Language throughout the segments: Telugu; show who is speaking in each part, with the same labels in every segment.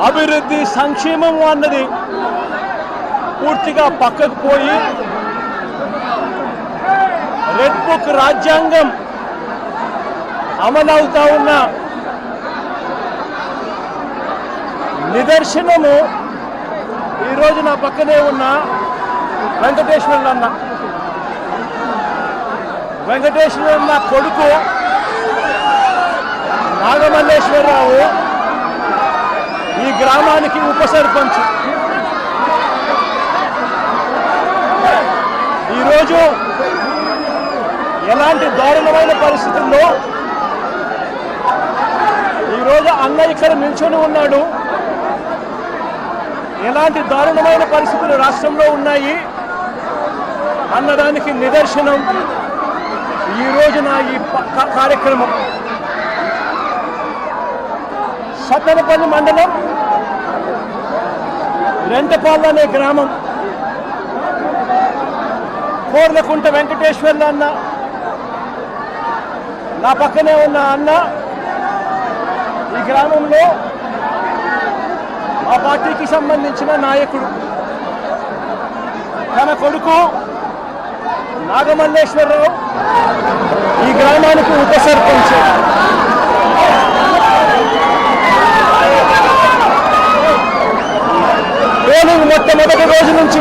Speaker 1: అభివృద్ధి సంక్షేమం అన్నది పూర్తిగా పక్కకు పోయి రెడ్ బుక్ రాజ్యాంగం అమలవుతా ఉన్న నిదర్శనము ఈరోజు నా పక్కనే ఉన్న వెంకటేశ్వరులన్న కొడుకు నాగమల్లేశ్వరరావు ఈ గ్రామానికి ఉప సర్పంచ్. ఈరోజు ఎలాంటి దారుణమైన పరిస్థితుల్లో ఈరోజు అన్న ఇక్కడ నిల్చొని ఉన్నాడు, ఎలాంటి దారుణమైన పరిస్థితులు రాష్ట్రంలో ఉన్నాయి అన్నదానికి నిదర్శనం ఈ రోజున ఈ కార్యక్రమం. సత్తెనపల్లి మండలం రెంటపాళ్ళు అనే గ్రామం, కోర్లకుంట వెంకటేశ్వర్ల అన్న, నా పక్కనే ఉన్న అన్న ఈ గ్రామంలో ఆ పార్టీకి సంబంధించిన నాయకుడు. తన కొడుకు నాగమల్లేశ్వరరావు ఈ గ్రామానికి ఉప సర్పంచ్. పోలింగ్ మొట్టమొదటి రోజు నుంచి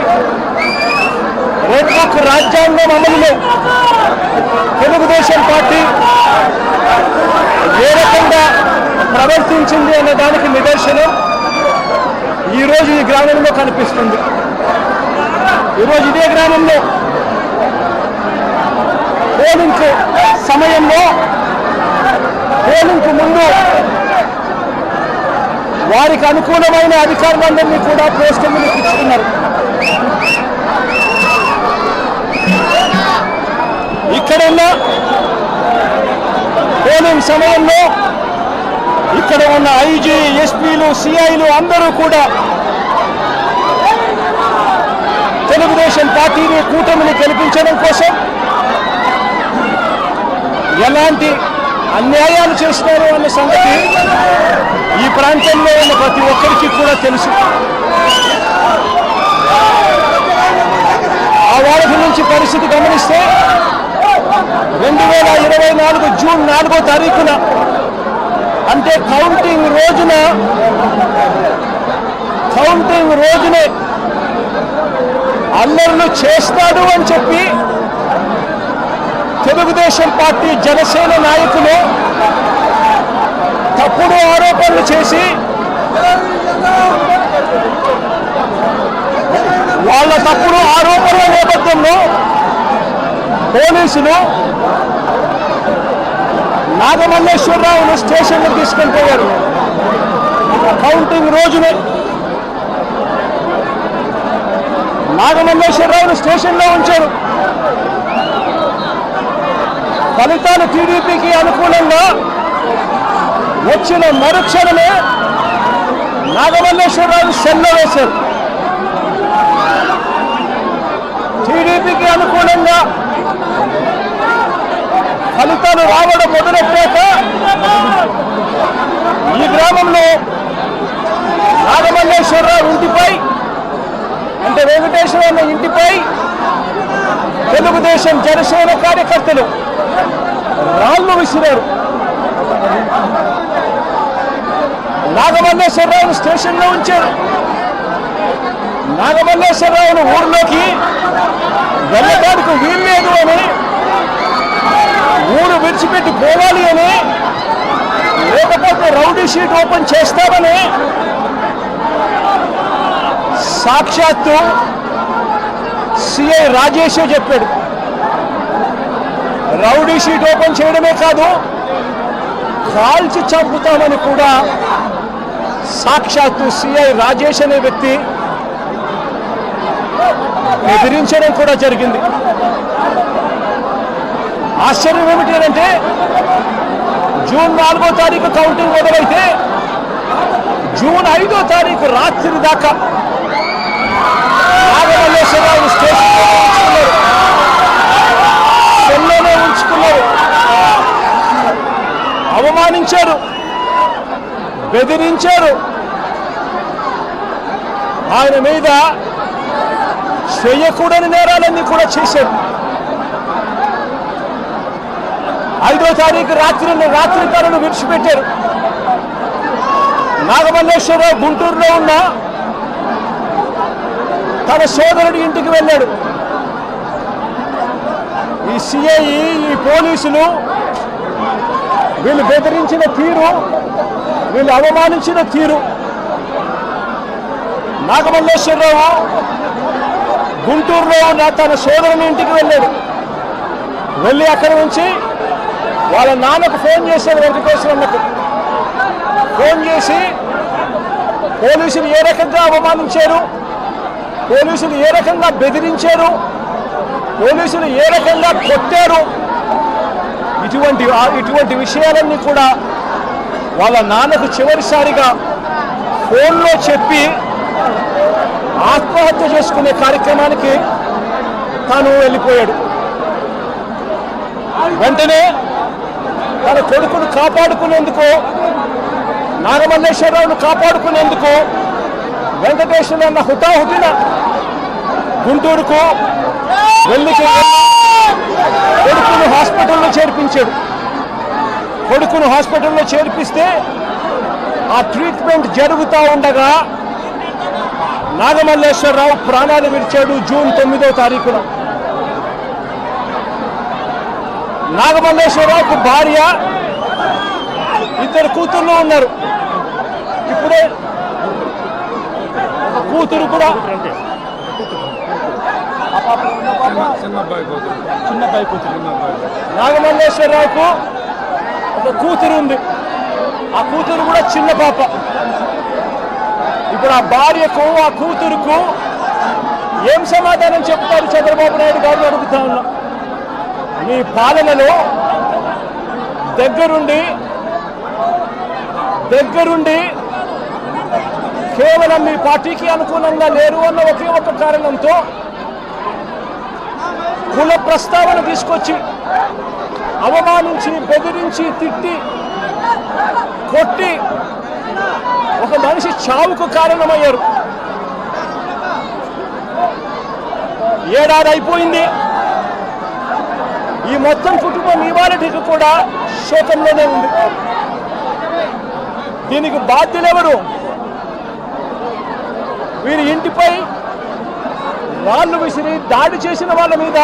Speaker 1: రెడ్ బుక్ రాజ్యాంగం అమలులో తెలుగుదేశం పార్టీ ఏ రకంగా ప్రవర్తించింది అనే దానికి నిదర్శనం ఈరోజు ఈ గ్రామంలో కనిపిస్తుంది. ఈరోజు ఇదే గ్రామంలో పోలింగ్ సమయంలో పోలింగ్కు ముందు వారికి అనుకూలమైన అధికారులందరినీ కూడా పోస్టింగ్లు ఇచ్చుకున్నారు. ఇక్కడున్న పోలింగ్ సమయంలో ఇక్కడ ఉన్న ఐజీ, ఎస్పీలు, సిఐలు అందరూ కూడా తెలుగుదేశం పార్టీని, కూటమిని గెలిపించడం కోసం ఎలాంటి అన్యాయాలు చేస్తున్నారు అన్న సంగతి ఈ ప్రాంతంలో ఉన్న ప్రతి ఒక్కరికి కూడా తెలుసు. ఆ వారం నుంచి పరిస్థితి గమనిస్తే 2024 జూన్ 4వ తారీఖున అంటే కౌంటింగ్ రోజునే అల్లర్లు చేస్తాడు అని చెప్పి తెలుగుదేశం పార్టీ, జనసేన నాయకులు తప్పుడు ఆరోపణలు చేసి వాళ్ళ తప్పుడు ఆరోపణల నేపథ్యంలో పోలీసులు నాగమల్లేశ్వరరావును స్టేషన్లో తీసుకొని పోయారు. కౌంటింగ్ రోజునే నాగమల్లేశ్వరరావును స్టేషన్లో ఉంచారు. ఫలితాలు టీడీపీకి అనుకూలంగా వచ్చిన మరుక్షణమే నాగమల్లేశ్వరరావు సెల్లో వేశారు. టీడీపీకి అనుకూలంగా ఫలితాలు రావడం మొదలెట్టాక ఈ గ్రామంలో నాగమల్లేశ్వరరావు ఇంటిపై, అంటే వెంకటేశ్వరరావు ఇంటిపై తెలుగుదేశం, జనసేన కార్యకర్తలు రాళ్లు విసిరారు. నాగమల్లేశ్వరరావును స్టేషన్లో ఉంచారు. నాగమల్లేశ్వరరావును ఊరిలోకి వెళ్ళడానికి వీల్లేదు అని, ఊరు విడిచిపెట్టి పోవాలి అని, లేకపోతే రౌడీ షీట్ ఓపెన్ చేస్తామని సాక్షాత్తు సిఐ రాజేషే చెప్పాడు. రౌడీ షీట్ ఓపెన్ చేయడమే కాదు, కాల్చి చంపుతామని కూడా సాక్షాత్తు సిఐ రాజేష్ అనే వ్యక్తి బెదిరించడం కూడా జరిగింది. ఆశ్చర్యం ఏమిటి అంటే జూన్ 4వ తారీఖు కౌంటింగ్ మొదలైతే జూన్ 5వ తారీఖు రాత్రి దాకా నాగమల్లేశ్వరరావు సెల్లోనే ఉంచుకున్నారు. అవమానించారు, బెదిరించారు, ఆయన మీద చేయకూడని నేరాలన్నీ కూడా చేశారు. 5వ తారీఖు రాత్రి తనను విడిచిపెట్టారు. నాగమల్లేశ్వరరావు గుంటూరులో ఉన్న తన సోదరుడి ఇంటికి వెళ్ళాడు. ఈ సిఐ, ఈ పోలీసులు వీళ్ళు బెదిరించిన తీరు, వీళ్ళు అవమానించిన తీరు. నాగమల్లేశ్వరరావు గుంటూరులో ఉన్న తన సోదరుని ఇంటికి వెళ్ళాడు. వెళ్ళి అక్కడి నుంచి వాళ్ళ నాన్నకు ఫోన్ చేశాడు. వెంకటేశ్వరన్నకు ఫోన్ చేసి పోలీసులు ఏ రకంగా అవమానించారు, పోలీసులు ఏ రకంగా బెదిరించారు, పోలీసులు ఏ రకంగా కొట్టారు, ఇటువంటి విషయాలన్నీ కూడా వాళ్ళ నాన్నకు చివరిసారిగా ఫోన్లో చెప్పి ఆత్మహత్య చేసుకునే కార్యక్రమానికి తాను వెళ్ళిపోయాడు. వెంటనే తన కొడుకును కాపాడుకునేందుకు, నాగమల్లేశ్వరరావును కాపాడుకునేందుకు వెంకటేశ్వర అన్న హుటాహుటిన గుంటూరుకు వెళ్ళి కొడుకును హాస్పిటల్లో చేర్పించాడు. కొడుకును హాస్పిటల్లో చేర్పిస్తే ఆ ట్రీట్మెంట్ జరుగుతూ ఉండగా నాగమల్లేశ్వరరావు ప్రాణాలు విడిచాడు. జూన్ 9వ తారీఖున నాగమల్లేశ్వరరావుకు భార్య, 2 కూతుర్లు ఉన్నారు. ఇప్పుడే కూతురు కూడా చిన్నబ్బాయి కూతురు. నాగమల్లేశ్వరరావుకు ఒక కూతురు ఉంది. ఆ కూతురు కూడా చిన్న పాప. ఇప్పుడు ఆ భార్యకు, ఆ కూతురుకు ఏం సమాధానం చెప్తారు చంద్రబాబు నాయుడు గారిని అడుగుతా ఉన్నా. మీ పాలనలో దగ్గరుండి కేవలం మీ పార్టీకి అనుకూలంగా లేరు అన్న ఒకే ఒక కారణంతో కుల ప్రస్తావన తీసుకొచ్చి అవమానించి, బెదిరించి, తిట్టి, కొట్టి ఒక మనిషి చావుకు కారణమయ్యారు. 7 ఏడాది అయిపోయింది. ఈ మొత్తం కుటుంబం ఇవాళకి కూడా శోకంలోనే ఉంది. దీనికి బాధ్యులెవరు? వీరి ఇంటిపై రాళ్ళు విసిరి దాడి చేసిన వాళ్ళ మీద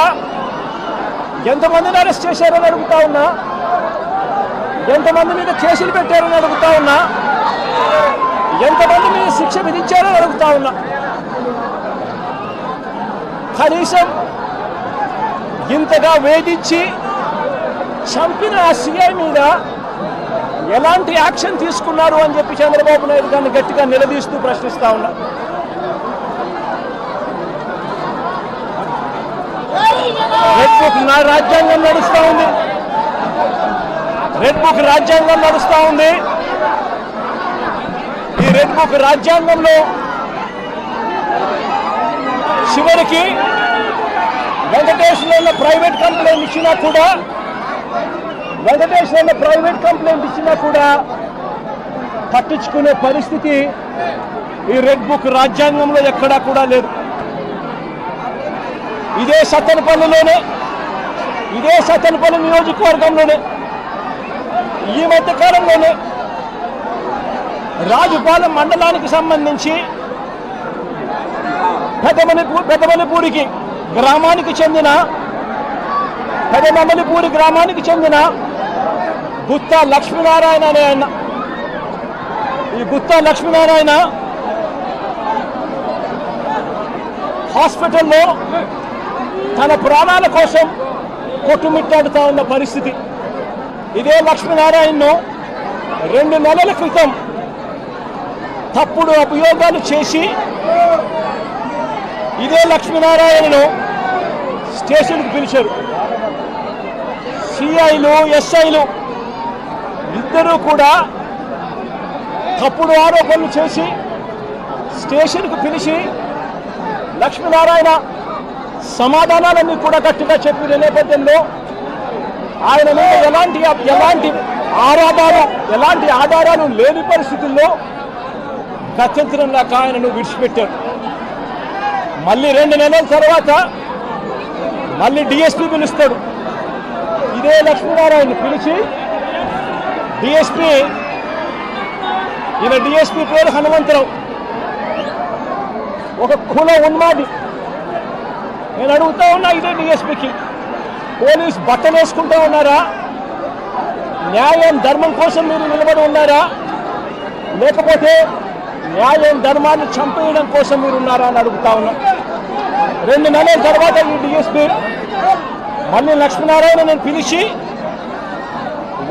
Speaker 1: ఎంతమందిని అరెస్ట్ చేశారని అడుగుతా ఉన్నా, ఎంతమంది మీద కేసులు పెట్టారని అడుగుతా ఉన్నా, ఎంతమంది మీద శిక్ష విధించారని అడుగుతా ఉన్నా. కనీసం ఇంతగా వేధించి చంపిన ఆ సిఐ మీద ఎలాంటి యాక్షన్ తీసుకున్నారు అని చెప్పి చంద్రబాబు నాయుడు గారిని గట్టిగా నిలదీస్తూ ప్రశ్నిస్తా ఉన్నా. రెడ్ బుక్ రాజ్యాంగం నడుస్తూ ఉంది. రెడ్ బుక్ రాజ్యాంగం నడుస్తూ ఉంది. ఈ రెడ్ బుక్ రాజ్యాంగంలో చివరికి వెంకటేశ్వర ప్రైవేట్ కంప్లైంట్ ఇచ్చినా కూడా పట్టించుకునే పరిస్థితి ఈ రెడ్ బుక్ రాజ్యాంగంలో ఎక్కడా కూడా లేదు. ఇదే సత్తెనపల్లి నియోజకవర్గంలోనే ఈ మధ్య కాలంలోనే రాజుపాలెం మండలానికి సంబంధించి పెదమల్లిపూరి గ్రామానికి చెందిన గుత్తా లక్ష్మీనారాయణ అనే ఆయన, ఈ గుత్తా లక్ష్మీనారాయణ హాస్పిటల్లో తన ప్రాణాల కోసం కొట్టుమిట్టాడుతూ ఉన్న పరిస్థితి. ఇదే లక్ష్మీనారాయణను 2 నెలల క్రితం తప్పుడు అభియోగాలు చేసి ఇదే లక్ష్మీనారాయణను స్టేషన్కి పిలిచారు. సిఐలు, ఎస్ఐలు ఇద్దరూ కూడా తప్పుడు ఆరోపణలు చేసి స్టేషన్కు పిలిచి లక్ష్మీనారాయణ సమాధానాలన్నీ కూడా గట్టిగా చెప్పిన నేపథ్యంలో ఆయన మీద ఎలాంటి ఆధారాలు లేని పరిస్థితుల్లో గత్యంతరం లేక ఆయనను విడిచిపెట్టారు. మళ్ళీ 2 నెలల తర్వాత మళ్ళీ డిఎస్పీ పిలుస్తాడు. ఇదే లక్ష్మీనారాయణ పిలిచి డిఎస్పీ, ఈయన డిఎస్పీ పేరు హనుమంతరావు, ఒక కుల ఉన్మాది. నేను అడుగుతా ఉన్నా ఇదే డిఎస్పీకి, పోలీస్ బట్టలు వేసుకుంటూ ఉన్నారా? న్యాయం ధర్మం కోసం మీరు నిలబడి ఉన్నారా? లేకపోతే న్యాయం ధర్మాన్ని చంపేయడం కోసం మీరు ఉన్నారా అని అడుగుతా ఉన్నా. 2 నెలల తర్వాత ఈ డిఎస్పీ మళ్ళీ లక్ష్మీనారాయణ నేను పిలిచి,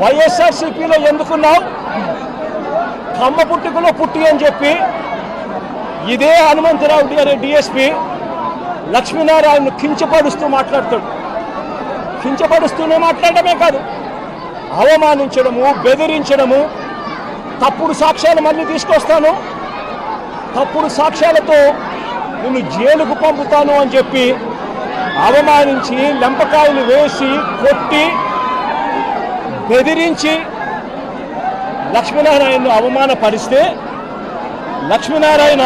Speaker 1: వైఎస్ఆర్సీపీలో ఎందుకున్నావు, కమ్మ పుట్టుకలో పుట్టి అని చెప్పి ఇదే హనుమంతరావు గారి డిఎస్పీ లక్ష్మీనారాయణను కించపరుస్తూ మాట్లాడతాడు. కించపరుస్తూనే మాట్లాడమే కాదు, అవమానించడము, బెదిరించడము, తప్పుడు సాక్ష్యాలు మళ్ళీ తీసుకొస్తాను, తప్పుడు సాక్ష్యాలతో నిన్ను జైలుకు పంపుతాను అని చెప్పి అవమానించి, లెంపకాయలు వేసి, కొట్టి, బెదిరించి లక్ష్మీనారాయణను అవమానపరిస్తే లక్ష్మీనారాయణ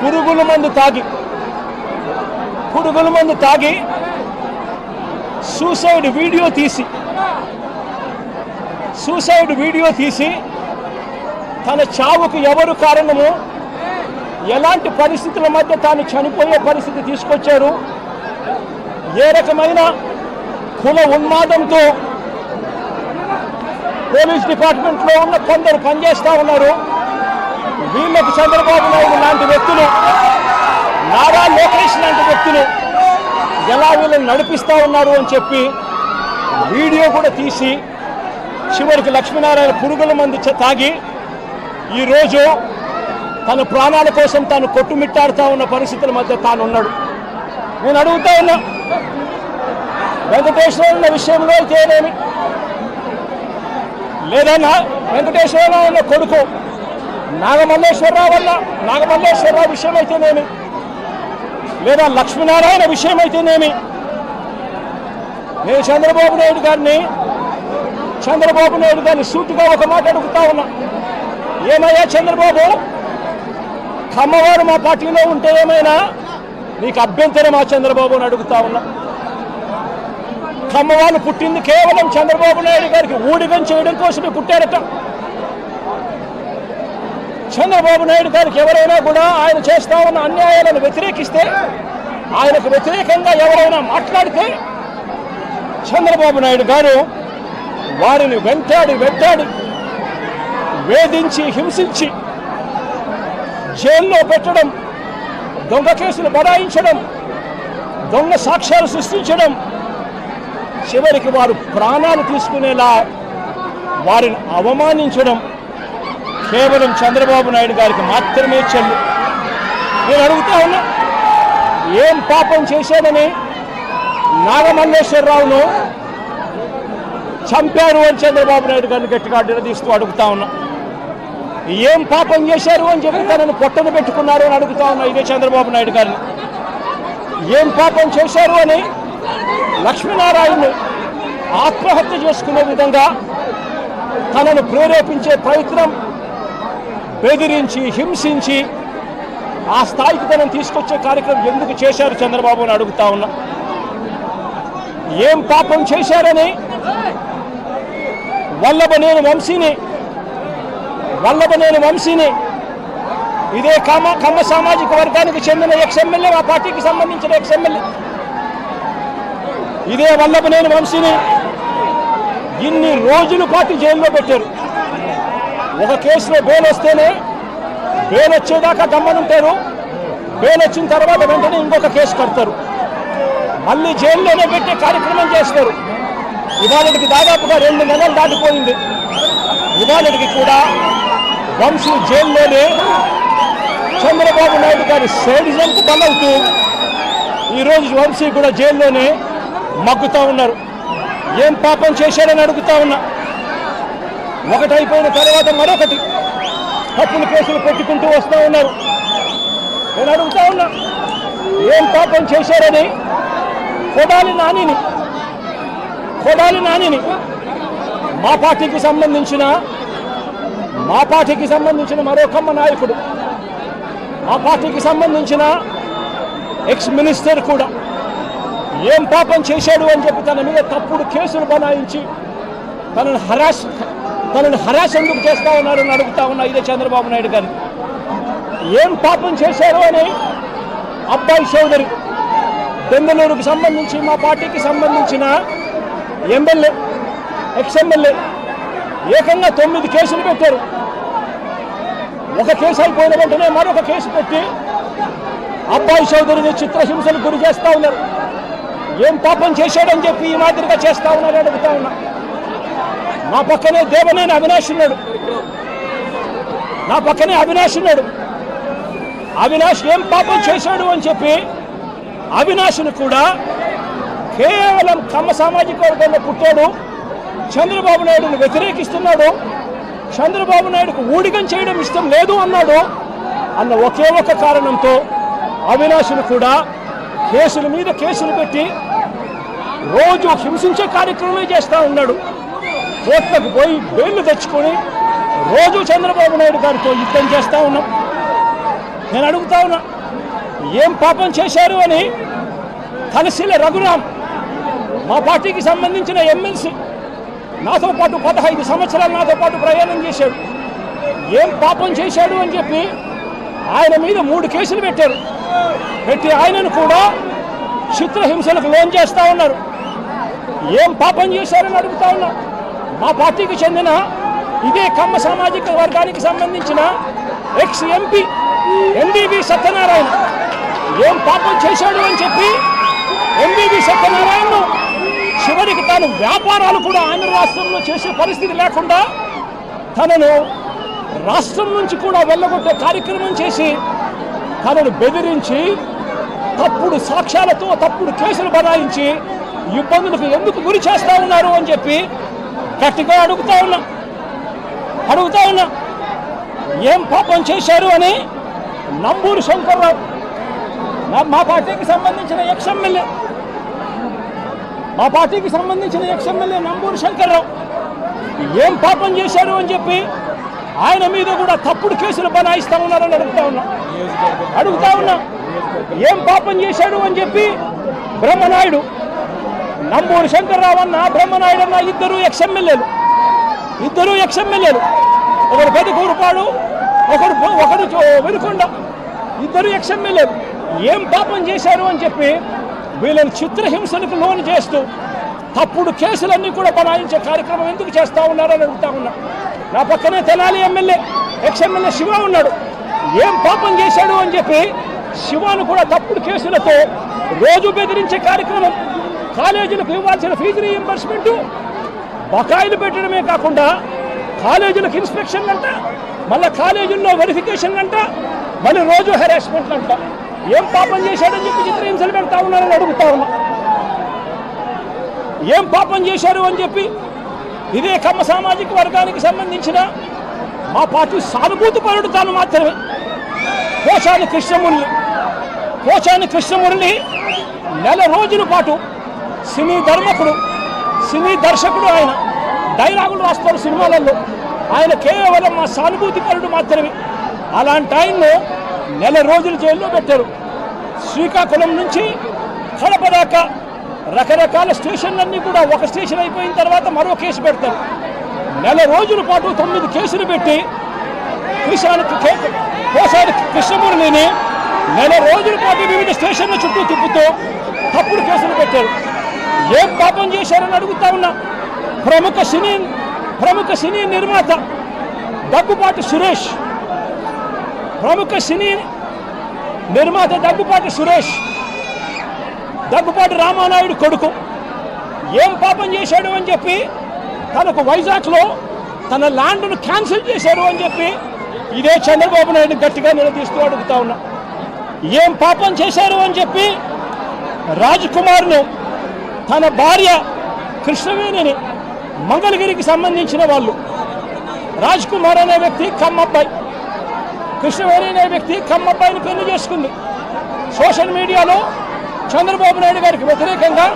Speaker 1: పురుగుల మందు తాగి సూసైడ్ వీడియో తీసి తన చావుకు ఎవరు కారణము, ఎలాంటి పరిస్థితుల మధ్య తాను చనిపోయే పరిస్థితి తీసుకొచ్చారు, ఏ రకమైన కుల ఉన్మాదంతో పోలీస్ డిపార్ట్మెంట్లో ఉన్న కొందరు పనిచేస్తూ ఉన్నారు, వీళ్ళకు చంద్రబాబు నాయుడు లాంటి వ్యక్తులు, నారా లోకేష్ లాంటి వ్యక్తులు ఎలా వీళ్ళని నడిపిస్తూ ఉన్నారు అని చెప్పి వీడియో కూడా తీసి చివరికి లక్ష్మీనారాయణ పురుగుల మందు తాగి ఈరోజు తన ప్రాణాల కోసం తాను కొట్టుమిట్టాడుతూ ఉన్న పరిస్థితుల మధ్య తాను ఉన్నాడు. నేను అడుగుతా ఉన్నా, వెంకటేశ్వర విషయంలో అయితేనేమి, లేదన్నా వెంకటేశ్వరరావు ఉన్న కొడుకు నాగమల్లేశ్వరరావు విషయం అయితేనేమి, లేదా లక్ష్మీనారాయణ విషయం అయితేనేమి, నేను చంద్రబాబు నాయుడు గారిని సూటిగా ఒక మాట అడుగుతా ఉన్నా, ఏమయ్యా చంద్రబాబు, కమ్మవారు మా పార్టీలో ఉంటే ఏమైనా నీకు అభ్యంతరం ఆ చంద్రబాబు అని అడుగుతా ఉన్నా. కమ్మవాళ్ళు పుట్టింది కేవలం చంద్రబాబు నాయుడు గారికి ఊడిగం చేయడం కోసమే పుట్టారట. చంద్రబాబు నాయుడు గారికి ఎవరైనా కూడా ఆయన చేస్తా ఉన్న అన్యాయాలను వ్యతిరేకిస్తే, ఆయనకు వ్యతిరేకంగా ఎవరైనా మాట్లాడితే చంద్రబాబు నాయుడు గారు వారిని వెంటాడి వేధించి, హింసించి జైల్లో పెట్టడం, దొంగ కేసులు బడాయించడం, దొంగ సాక్ష్యాలు సృష్టించడం, చివరికి వారు ప్రాణాలు తీసుకునేలా వారిని అవమానించడం కేవలం చంద్రబాబు నాయుడు గారికి మాత్రమే చెల్లు. నేను అడుగుతా ఉన్నా, ఏం పాపం చేశాడని నాగమల్లేశ్వరరావును చంపారు అని చంద్రబాబు నాయుడు గారిని గట్టిగా నిలదీస్తూ అడుగుతా ఉన్నా. ఏం పాపం చేశారు అని చెప్పి తనను పొట్టను పెట్టుకున్నారు అని అడుగుతా ఉన్నా ఇదే చంద్రబాబు నాయుడు గారిని. ఏం పాపం చేశారు అని లక్ష్మీనారాయణను ఆత్మహత్య చేసుకునే విధంగా తనను ప్రేరేపించే ప్రయత్నం, బెదిరించి, హింసించి ఆ స్థాయికి తనను తీసుకొచ్చే కార్యక్రమం ఎందుకు చేశారు చంద్రబాబు అని అడుగుతా ఉన్నా. ఏం పాపం చేశారని వల్లభనేని వంశీని ఇదే కమ్మ సామాజిక వర్గానికి చెందిన ఎక్స్ఎమ్మెల్యే, ఆ పార్టీకి సంబంధించిన ఎక్స్ఎమ్మెల్యే ఇదే వల్లభనేని వంశీని ఇన్ని రోజుల పాటు జైల్లో పెట్టారు. ఒక కేసులో బెయిల్ వస్తేనే, బెయిల్ వచ్చేదాకా గమ్మనుంటారు, బెయిల్ వచ్చిన తర్వాత వెంటనే ఇంకొక కేసు కడతారు, మళ్ళీ జైల్లోనే పెట్టే కార్యక్రమం చేస్తారు. ఇవాళకి దాదాపుగా 2 నెలలు దాటిపోయింది. ఇవాళకి కూడా వంశీ జైల్లోనే చంద్రబాబు నాయుడు గారి సేడిజంకు బలవుతూ ఈరోజు వంశీ కూడా జైల్లోనే మగ్గుతూ ఉన్నారు. ఏం పాపం చేశాడని అడుగుతా ఉన్నా. ఒకటైపోయిన తర్వాత మరొకటి తప్పులు కేసులు పెట్టుకుంటూ వస్తూ ఉన్నారు. నేను అడుగుతా ఉన్నా, ఏం పాపం చేశారని కొడాలి నానిని మా పార్టీకి సంబంధించిన మా పార్టీకి సంబంధించిన మరో కమ్మ నాయకుడు, మా పార్టీకి సంబంధించిన ఎక్స్ మినిస్టర్ కూడా ఏం పాపం చేశాడు అని చెప్పి తన మీద తప్పుడు కేసులు బనాయించి తనను హరాస్ ఎందుకు చేస్తా ఉన్నారని అడుగుతా ఉన్నా ఇదే చంద్రబాబు నాయుడు గారు. ఏం పాపం చేశారు అని అబ్బాయి చౌదరి బెంగళూరుకు సంబంధించి మా పార్టీకి సంబంధించిన ఎమ్మెల్యే ఎక్స్ఎమ్మెల్యే ఏకంగా 9 కేసులు పెట్టారు. ఒక కేసు అయిపోయిన వెంటనే మరొక కేసు పెట్టి అబ్బాయి చౌదరిని చిత్రహింసలు గురి చేస్తా ఉన్నారు. ఏం పాపం చేశాడని చెప్పి ఈ మాదిరిగా చేస్తా ఉన్నారు అడుగుతా ఉన్నా. నా పక్కనే దేవనేని అవినాష్ ఉన్నాడు, నా పక్కనే అవినాష్ ఉన్నాడు. అవినాష్ ఏం పాపం చేశాడు అని చెప్పి అవినాష్ను కూడా కేవలం కమ్మ సామాజిక వర్గంలో పుట్టాడు, చంద్రబాబు నాయుడుని వ్యతిరేకిస్తున్నాడు, చంద్రబాబు నాయుడుకు ఊడిగం చేయడం ఇష్టం లేదు అన్నాడు అన్న ఒకే ఒక కారణంతో అవినాష్ను కూడా కేసుల మీద కేసులు పెట్టి రోజు హింసించే కార్యక్రమమే చేస్తూ ఉన్నాడు. కోర్టులకు పోయి బెయిల్ తెచ్చుకొని రోజు చంద్రబాబు నాయుడు గారితో యుద్ధం చేస్తూ ఉన్నాం. నేను అడుగుతా ఉన్నా, ఏం పాపం చేశారు అని తలసిల రఘురామ్ మా పార్టీకి సంబంధించిన ఎమ్మెల్సీ నాతో పాటు 15 సంవత్సరాలు నాతో పాటు ప్రయాణం చేశాడు. ఏం పాపం చేశాడు అని చెప్పి ఆయన మీద 3 కేసులు పెట్టారు. పెట్టి ఆయనను కూడా చిత్రహింసలకు లోన్ చేస్తూ ఉన్నారు. ఏం పాపం చేశారని అడుగుతా ఉన్నా. మా పార్టీకి చెందిన ఇదే కమ్మ సామాజిక వర్గానికి సంబంధించిన ఎక్స్ ఎంపీ ఎంబీబీ సత్యనారాయణ ఏం పాపం చేశాడు అని చెప్పి ఎంబీబీ సత్యనారాయణను చివరికి తాను వ్యాపారాలు కూడా ఆంధ్ర రాష్ట్రంలో చేసే పరిస్థితి లేకుండా తనను రాష్ట్రం నుంచి కూడా వెళ్ళగొట్టే కార్యక్రమం చేసి తనను బెదిరించి తప్పుడు సాక్ష్యాలతో తప్పుడు కేసులు బనాయించి ఇబ్బందులకు ఎందుకు గురి చేస్తా ఉన్నారు అని చెప్పి గట్టిగా అడుగుతా ఉన్నా. ఏం పాపం చేశారు అని నంబూరు శంకర్రావు మా పార్టీకి సంబంధించిన ఎక్స్ఎమ్మెల్యే నంబూరు శంకర్రావు ఏం పాపం చేశారు అని చెప్పి ఆయన మీద కూడా తప్పుడు కేసులు బనాయిస్తా ఉన్నారని అడుగుతా ఉన్నా. ఏం పాపం చేశాడు అని చెప్పి బ్రహ్మనాయుడు, నంబూరు శంకర్రావు అన్న బ్రహ్మనాయుడు అన్న ఇద్దరు ఎక్స్ఎమ్మెల్యేలు, ఒకడు పెదకూరుపాడు, ఒకడు వెనుకొండ, ఇద్దరు ఎక్స్ఎమ్మెల్యేలు ఏం పాపం చేశారు అని చెప్పి వీళ్ళని చిత్రహింసలకు లోను చేస్తూ తప్పుడు కేసులన్నీ కూడా బనాయించే కార్యక్రమం ఎందుకు చేస్తూ ఉన్నారని అడుగుతా ఉన్నా. నా పక్కనే తెనాలి ఎక్స్ఎమ్మెల్యే శివ ఉన్నాడు. ఏం పాపం చేశాడు అని చెప్పి శివాను కూడా తప్పుడు కేసులతో రోజు బెదిరించే కార్యక్రమం, కాలేజీలకు ఇవ్వాల్సిన ఫీజు రీయింబర్స్మెంట్ బకాయిలు పెట్టడమే కాకుండా కాలేజీలకు ఇన్స్పెక్షన్ అంట, మళ్ళీ కాలేజీల్లో వెరిఫికేషన్ అంట, మళ్ళీ రోజు హెరాస్మెంట్లు అంట. ఏం పాపం చేశాడని చెప్పి చిత్రహింసలు పెడతా ఉన్నారని అడుగుతా ఉన్నా. ఏం పాపం చేశారు అని చెప్పి ఇదే కమ్మ సామాజిక వర్గానికి సంబంధించిన మా పార్టీ సానుభూతి పరుడు తాను మాత్రమే పోచాని కృష్ణమురళి నెల రోజుల పాటు సినీ దర్శకుడు, ఆయన డైలాగులు రాస్తారు సినిమాలలో. ఆయన కేవలం మా సానుభూతి పరుడు మాత్రమే. అలాంటి ఆయన్ను నెల రోజులు జైల్లో పెట్టారు. శ్రీకాకుళం నుంచి కడప దాకా రకరకాల స్టేషన్లన్నీ కూడా ఒక స్టేషన్ అయిపోయిన తర్వాత మరో కేసు పెడతారు. నెల రోజుల పాటు 9 కేసులు పెట్టి పోసాని కృష్ణమురళిని నెల రోజుల పాటు వివిధ స్టేషన్ల చుట్టూ తిప్పుతూ తప్పుడు కేసులు పెట్టారు. ఏం పాపం చేశారని అడుగుతా ఉన్నా. ప్రముఖ సినీ నిర్మాత దగ్గుపాటి సురేష్ దగ్గుపాటి రామానాయుడు కొడుకు ఏం పాపం చేశాడు అని చెప్పి తనకు వైజాగ్లో తన ల్యాండ్ను క్యాన్సిల్ చేశారు అని చెప్పి ఇదే చంద్రబాబు నాయుడు గట్టిగా నిలదీస్తూ అడుగుతా ఉన్నా. ఏం పాపం చేశారు అని చెప్పి రాజ్ కుమార్ను తన భార్య కృష్ణవేణిని మంగళగిరికి సంబంధించిన వాళ్ళు, రాజ్ కుమార్ అనే వ్యక్తి కమ్మబ్బాయి, కృష్ణవేణి అనే వ్యక్తి కమ్మబ్బాయిని పెళ్లి చేసుకుంది. సోషల్ మీడియాలో చంద్రబాబు నాయుడు గారికి వ్యతిరేకంగా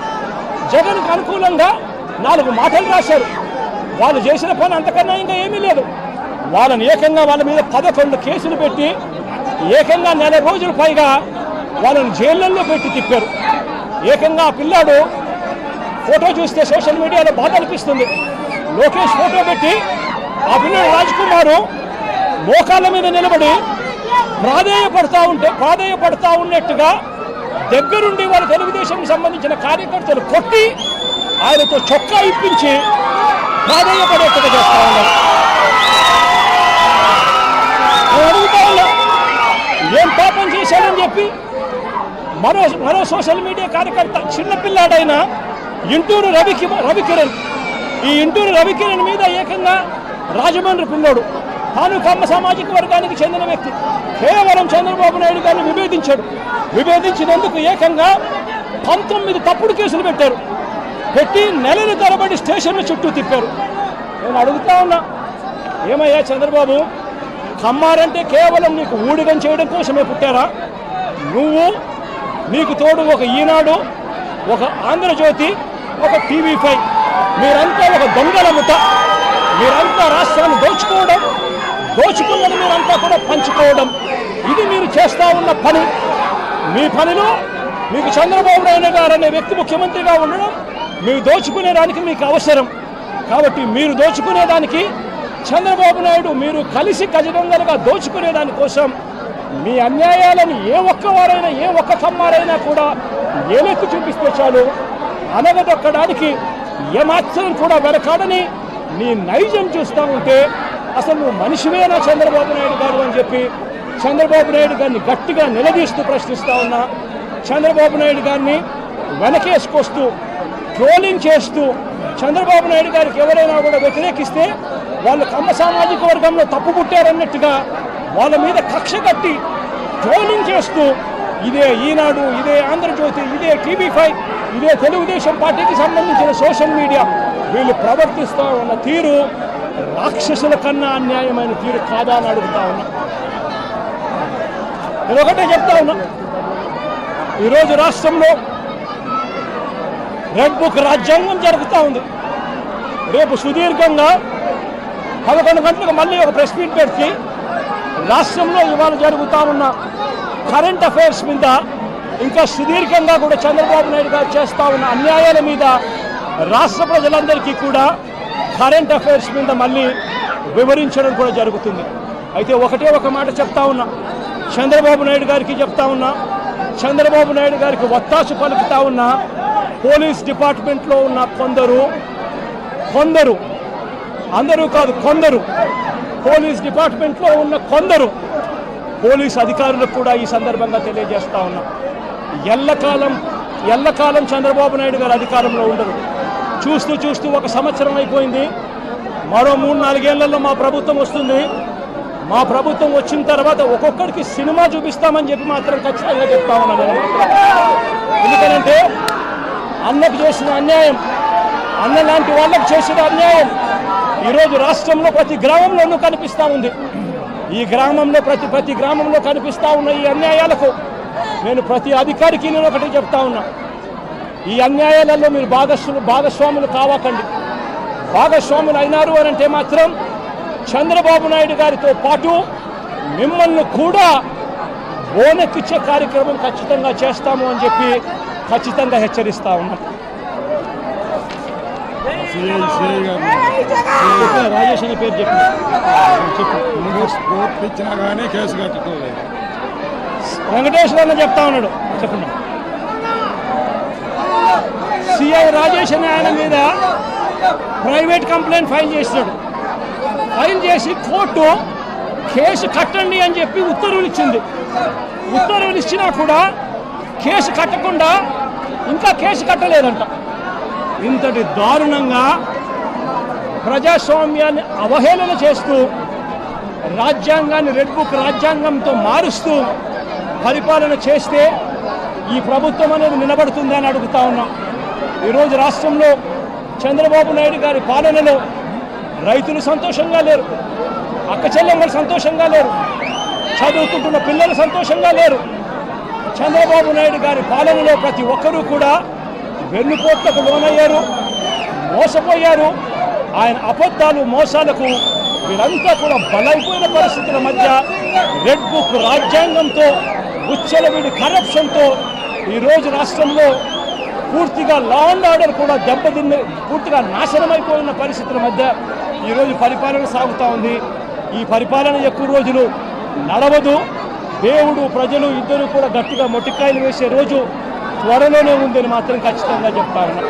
Speaker 1: జగన్కు అనుకూలంగా 4 మాటలు రాశారు. వాళ్ళు చేసిన పని అంతకన్నా ఇంకా ఏమీ లేదు. వాళ్ళని ఏకంగా వాళ్ళ మీద 11 కేసులు పెట్టి ఏకంగా 4 రోజుల పైగా వాళ్ళని జైళ్ళల్లో పెట్టి తిప్పారు. ఏకంగా ఆ పిల్లాడు ఫోటో చూస్తే సోషల్ మీడియాలో బాధ అనిపిస్తుంది. లోకేష్ ఫోటో పెట్టి ఆ పిల్లాడు రాజ్కుమారు మోకాళ్ళ మీద నిలబడి ప్రాధేయపడతా ఉన్నట్టుగా దగ్గరుండి వాళ్ళ తెలుగుదేశంకి సంబంధించిన కార్యకర్తలు కొట్టి ఆయనతో చొక్కా ఇప్పించి ప్రాధేయపడేట్టుగా చేస్తా ఉన్నారు. అడుగుతా ఉన్నా, ఏం పాపం చేశాడని చెప్పి మరో సోషల్ మీడియా కార్యకర్త చిన్నపిల్లాడైన ఇంటూరు రవికిరణ్, ఈ ఇంటూరు రవికిరణ్ మీద ఏకంగా రాజమండ్రి పిల్లోడు తాను కమ్మ సామాజిక వర్గానికి చెందిన వ్యక్తి కేవలం చంద్రబాబు నాయుడు గారిని విభేదించినందుకు ఏకంగా 19 తప్పుడు కేసులు పెట్టి నెలల తరబడి స్టేషన్ల చుట్టూ తిప్పారు. నేను అడుగుతా ఉన్నా, ఏమయ్యా చంద్రబాబు, కమ్మారంటే కేవలం నీకు ఊడిగం చేయడం కోసమే పుట్టారా? నీకు తోడు ఒక ఈనాడు, ఒక ఆంధ్రజ్యోతి, ఒక TV5, మీరంతా ఒక దొంగల ముఠ. మీరంతా రాష్ట్రాన్ని దోచుకున్నది మీరంతా కూడా పంచుకోవడం, ఇది మీరు చేస్తూ ఉన్న పని. మీ పనిలో మీకు చంద్రబాబు నాయుడు గారు అనే వ్యక్తి ముఖ్యమంత్రిగా ఉండడం, మీరు దోచుకునేదానికి మీకు అవసరం. కాబట్టి మీరు దోచుకునేదానికి చంద్రబాబు నాయుడు మీరు కలిసి ఖచ్చితంగా దోచుకునేదానికోసం మీ అన్యాయాలను ఏ ఒక్క కమ్మారైనా కూడా ఏలెత్తి చూపిస్తే చాలు అనగదొక్కడానికి ఏమాత్రం కూడా వెనకాడని నీ నైజం చూస్తూ ఉంటే అసలు నువ్వు మనిషివేనా చంద్రబాబు నాయుడు గారు అని చెప్పి చంద్రబాబు నాయుడు గారిని గట్టిగా నిలదీస్తూ ప్రశ్నిస్తూ ఉన్నా. చంద్రబాబు నాయుడు గారిని వెనకేసుకొస్తూ ట్రోలింగ్ చేస్తూ చంద్రబాబు నాయుడు గారికి ఎవరైనా కూడా వ్యతిరేకిస్తే వాళ్ళు కమ్మ సామాజిక వర్గంలో తప్పు పుట్టారన్నట్టుగా వాళ్ళ మీద కక్ష కట్టి ట్రోలింగ్ చేస్తూ ఇదే ఈనాడు, ఇదే ఆంధ్రజ్యోతి, ఇదే TV5, ఇదే తెలుగుదేశం పార్టీకి సంబంధించిన సోషల్ మీడియా వీళ్ళు ప్రవర్తిస్తూ ఉన్న తీరు రాక్షసుల కన్నా అన్యాయమైన తీరు కాదా అని అడుగుతా ఉన్నా. నేను ఒకటే చెప్తా ఉన్నా, ఈరోజు రాష్ట్రంలో రెడ్ బుక్ రాజ్యాంగం జరుగుతూ ఉంది. రేపు సుదీర్ఘంగా 11 గంటలకు మళ్ళీ ఒక ప్రెస్ మీట్ పెట్టి రాష్ట్రంలో ఇవాళ జరుగుతూ ఉన్న కరెంట్ అఫైర్స్ మీద ఇంకా సుదీర్ఘంగా కూడా చంద్రబాబు నాయుడు గారు చేస్తూ ఉన్న అన్యాయాల మీద రాష్ట్ర ప్రజలందరికీ కూడా కరెంట్ అఫైర్స్ మీద మళ్ళీ వివరించడం కూడా జరుగుతుంది. అయితే ఒక మాట చెప్తా ఉన్నా, చంద్రబాబు నాయుడు గారికి చెప్తా ఉన్నా, చంద్రబాబు నాయుడు గారికి ఒత్తాసు పలుకుతా ఉన్నా పోలీస్ డిపార్ట్మెంట్లో ఉన్న కొందరు అందరూ కాదు, కొందరు పోలీస్ డిపార్ట్మెంట్లో ఉన్న కొందరు పోలీస్ అధికారులకు కూడా ఈ సందర్భంగా తెలియజేస్తా ఉన్నా, ఎల్లకాలం చంద్రబాబు నాయుడు గారు అధికారంలో ఉండరు. చూస్తూ 1 సంవత్సరం అయిపోయింది. మరో 3-4 ఏళ్లలో మా ప్రభుత్వం వస్తుంది. మా ప్రభుత్వం వచ్చిన తర్వాత ఒక్కొక్కడికి సినిమా చూపిస్తామని చెప్పి మాత్రం ఖచ్చితంగా చెప్తా ఉన్నాను. ఎందుకంటే అన్నకు చేసిన అన్యాయం, అన్న లాంటి వాళ్ళకు చేసిన అన్యాయం ఈరోజు రాష్ట్రంలో ప్రతి గ్రామంలోనూ కనిపిస్తూ ఉంది. ఈ గ్రామంలో ప్రతి గ్రామంలో కనిపిస్తూ ఉన్న ఈ అన్యాయాలకు నేను ప్రతి అధికారికి నేను ఒకటి చెప్తా ఉన్నా, ఈ అన్యాయాలలో మీరు భాగస్వాములు కావకండి. భాగస్వాములు అయినారు అని అంటే మాత్రం చంద్రబాబు నాయుడు గారితో పాటు మిమ్మల్ని కూడా ఓనెక్కిచ్చే కార్యక్రమం ఖచ్చితంగా చేస్తాము అని చెప్పి ఖచ్చితంగా హెచ్చరిస్తా ఉన్నాం. రాజేష్ అనే పేరు చెప్పినా కానీ కేసు కట్టుకోలేదు. వెంకటేశ్వర చెప్తా ఉన్నాడు, చెప్పండి. సిఐ రాజేష్ అనే ఆయన మీద ప్రైవేట్ కంప్లైంట్ ఫైల్ చేసినాడు. ఫైల్ చేసి కోర్టు కేసు కట్టండి అని చెప్పి ఉత్తర్వులు ఇచ్చింది. ఉత్తర్వులు ఇచ్చినా కూడా కేసు కట్టకుండా ఇంకా కేసు కట్టలేదంట. ఇంతటి దారుణంగా ప్రజాస్వామ్యాన్ని అవహేళన చేస్తూ రాజ్యాంగాన్ని రెడ్ బుక్ రాజ్యాంగంతో మారుస్తూ పరిపాలన చేస్తే ఈ ప్రభుత్వం అనేది నిలబడుతుందని అడుగుతా ఉన్నాం. ఈరోజు రాష్ట్రంలో చంద్రబాబు నాయుడు గారి పాలనలో రైతులు సంతోషంగా లేరు, అక్క చెల్లెమ్మలు సంతోషంగా లేరు, చదువుకుంటున్న పిల్లలు సంతోషంగా లేరు. చంద్రబాబు నాయుడు గారి పాలనలో ప్రతి ఒక్కరూ కూడా వెన్నుపోట్లకు లోనయ్యారు, మోసపోయారు. ఆయన అబద్ధాలు మోసాలకు వీరంతా కూడా బలైపోయిన పరిస్థితుల మధ్య రెడ్ బుక్ రాజ్యాంగంతో ఉచ్చలవిడి కరప్షన్తో ఈరోజు రాష్ట్రంలో పూర్తిగా లా అండ్ ఆర్డర్ కూడా పూర్తిగా నాశనమైపోయిన పరిస్థితుల మధ్య ఈరోజు పరిపాలన సాగుతూ ఉంది. ఈ పరిపాలన ఎక్కువ రోజులు నడవదు. దేవుడు ప్రజలు ఇద్దరు కూడా గట్టిగా మొట్టికాయలు వేసే రోజు త్వరలోనే ఉందని మాత్రం ఖచ్చితంగా చెప్తా ఉన్నా.